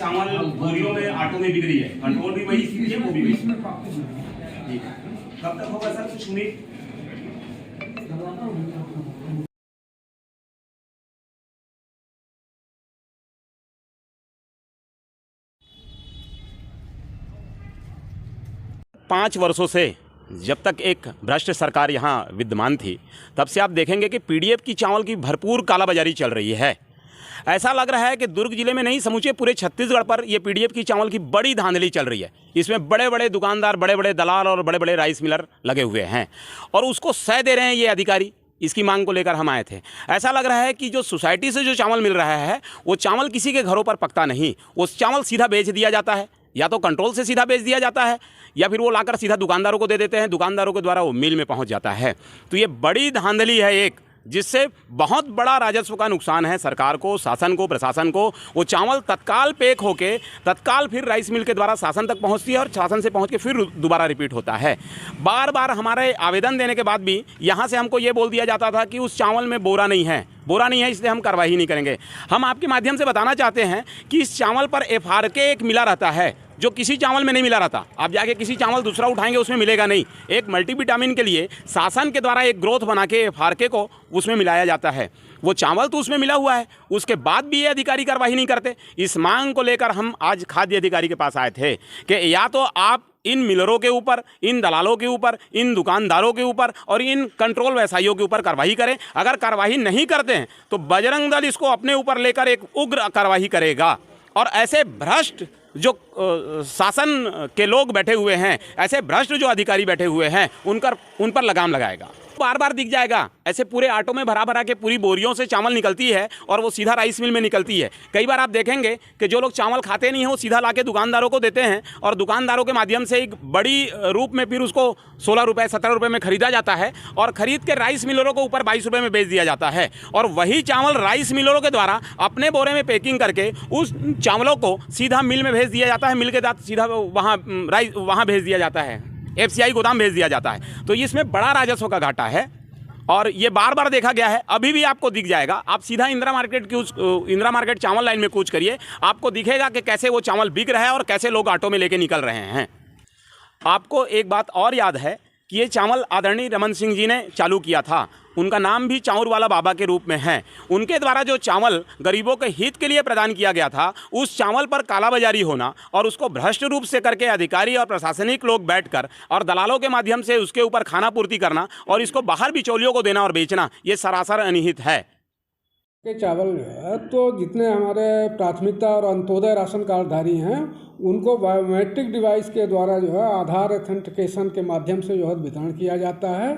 चावल बोरियों में आटों में बिक रही है, कंट्रोल भी वही है, वो भी वही। ठीक है, कब तक होगा सर, कुछ उम्मीद? 5 वर्षों से जब तक एक भ्रष्ट सरकार यहाँ विद्यमान थी, तब से आप देखेंगे कि पीडीएफ की चावल की भरपूर कालाबाजारी चल रही है। ऐसा लग रहा है कि दुर्ग जिले में नहीं, समूचे पूरे छत्तीसगढ़ पर ये पीडीएफ की चावल की बड़ी धांधली चल रही है। इसमें बड़े बड़े दुकानदार, बड़े बड़े दलाल और बड़े बड़े राइस मिलर लगे हुए हैं और उसको सह दे रहे हैं ये अधिकारी। इसकी मांग को लेकर हम आए थे। ऐसा लग रहा है कि जो सोसाइटी से जो चावल मिल रहा है वो चावल किसी के घरों पर पकता नहीं, वो चावल सीधा बेच दिया जाता है, या तो कंट्रोल से सीधा बेच दिया जाता है या फिर वो लाकर सीधा दुकानदारों को दे देते हैं, दुकानदारों के द्वारा वो मिल में पहुंच जाता है। तो ये बड़ी धांधली है एक, जिससे बहुत बड़ा राजस्व का नुकसान है सरकार को, शासन को, प्रशासन को। वो चावल तत्काल पैक होके तत्काल फिर राइस मिल के द्वारा शासन तक पहुंचती है और शासन से पहुंच के फिर दोबारा रिपीट होता है। बार बार हमारे आवेदन देने के बाद भी यहाँ से हमको ये बोल दिया जाता था कि उस चावल में बोरा नहीं है, इसलिए हम कार्रवाई नहीं करेंगे। हम आपके माध्यम से बताना चाहते हैं कि इस चावल पर एफआरके एक मिला रहता है, जो किसी चावल में नहीं मिला रहता। आप जाके किसी चावल दूसरा उठाएंगे उसमें मिलेगा नहीं। एक मल्टीविटामिन के लिए शासन के द्वारा एक ग्रोथ बना के एफआरके को उसमें मिलाया जाता है। वो चावल तो उसमें मिला हुआ है, उसके बाद भी ये अधिकारी कार्रवाई नहीं करते। इस मांग को लेकर हम आज खाद्य अधिकारी के पास आए थे कि या तो आप इन मिलरों के ऊपर, इन दलालों के ऊपर, इन दुकानदारों के ऊपर और इन कंट्रोल व्यवसायियों के ऊपर कार्रवाई करें। अगर कार्रवाई नहीं करते हैं तो बजरंग दल इसको अपने ऊपर लेकर एक उग्र कार्रवाई करेगा और ऐसे भ्रष्ट जो शासन के लोग बैठे हुए हैं, ऐसे भ्रष्ट जो अधिकारी बैठे हुए हैं, उन पर लगाम लगाएगा। बार बार दिख जाएगा, ऐसे पूरे आटो में भरा भरा के पूरी बोरियों से चावल निकलती है और वो सीधा राइस मिल में निकलती है। कई बार आप देखेंगे कि जो लोग चावल खाते नहीं हैं वो सीधा लाके दुकानदारों को देते हैं और दुकानदारों के माध्यम से एक बड़ी रूप में फिर उसको 16 रुपये 17 रुपये में खरीदा जाता है और खरीद के राइस मिलरों को ऊपर 22 रुपये में बेच दिया जाता है और वही चावल राइस मिलरों के द्वारा अपने बोरे में पैकिंग करके उस चावलों को सीधा मिल में भेज दिया जाता है। मिल के साथ सीधा वहाँ भेज दिया जाता है, एफसीआई गोदाम भेज दिया जाता है। तो इसमें बड़ा राजस्व का घाटा है और ये बार बार देखा गया है। अभी भी आपको दिख जाएगा, आप सीधा इंदिरा मार्केट चावल लाइन में कूच करिए, आपको दिखेगा कि कैसे वो चावल बिक रहा है और कैसे लोग ऑटो में लेके निकल रहे हैं। आपको एक बात और याद है कि ये चावल आदरणीय रमन सिंह जी ने चालू किया था। उनका नाम भी चाउर वाला बाबा के रूप में है। उनके द्वारा जो चावल गरीबों के हित के लिए प्रदान किया गया था, उस चावल पर कालाबाजारी होना और उसको भ्रष्ट रूप से करके अधिकारी और प्रशासनिक लोग बैठकर और दलालों के माध्यम से उसके ऊपर खाना पूर्ति करना और इसको बाहर बिचौलियों को देना और बेचना, ये सरासर अनिहित है। के चावल है तो जितने हमारे प्राथमिकता और अंत्योदय राशन कार्डधारी हैं उनको बायोमेट्रिक डिवाइस के द्वारा जो है आधार एथेंटिकेशन के माध्यम से जो है वितरण किया जाता है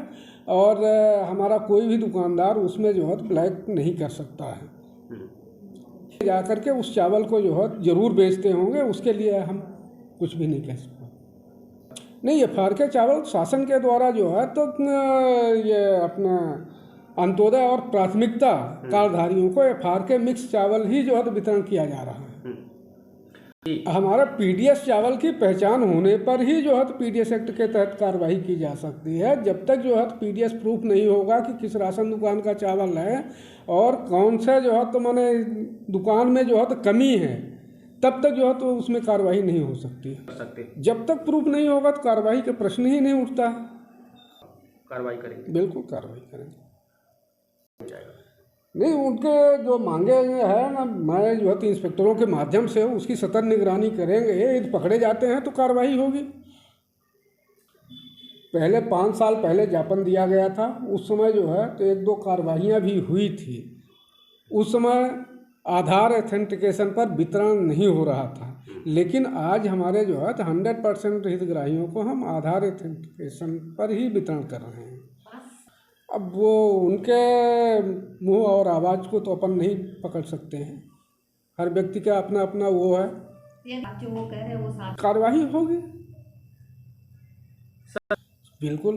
और हमारा कोई भी दुकानदार उसमें जो है ब्लैक नहीं कर सकता है। जाकर के उस चावल को जो है ज़रूर बेचते होंगे, उसके लिए हम कुछ भी नहीं कह सकते। नहीं, ये एफआरके चावल शासन के द्वारा जो है तो ये अपना अंत्योदय और प्राथमिकता कार्डधारियों को एफआरके मिक्स चावल ही जो है वितरण किया जा रहा है। हमारा पीडीएस चावल की पहचान होने पर ही जो है तो पीडीएस एक्ट के तहत कार्रवाई की जा सकती है। जब तक जो है तो पीडीएस प्रूफ नहीं होगा कि किस राशन दुकान का चावल है और कौन सा जो है तो माने दुकान में जो है तो कमी है, तब तक जो है तो उसमें कार्रवाई नहीं हो सकती। जब तक प्रूफ नहीं होगा तो कार्रवाई का प्रश्न ही नहीं उठता। कार्रवाई करेंगे, बिल्कुल कार्रवाई करेंगे। नहीं, उनके जो मांगे हैं ना, मैं जो है तो इंस्पेक्टरों के माध्यम से उसकी सतत निगरानी करेंगे। यदि पकड़े जाते हैं तो कार्रवाई होगी। पहले 5 साल पहले ज्ञापन दिया गया था, उस समय जो है तो 1-2 कार्रवाइयाँ भी हुई थी। उस समय आधार एथेंटिकेशन पर वितरण नहीं हो रहा था, लेकिन आज हमारे जो है तो 100% हितग्राहियों को हम आधार एथेंटिकेशन पर ही वितरण कर रहे हैं। अब वो उनके मुंह और आवाज़ को तो अपन नहीं पकड़ सकते हैं। हर व्यक्ति का अपना अपना वो है, कार्रवाई होगी बिल्कुल।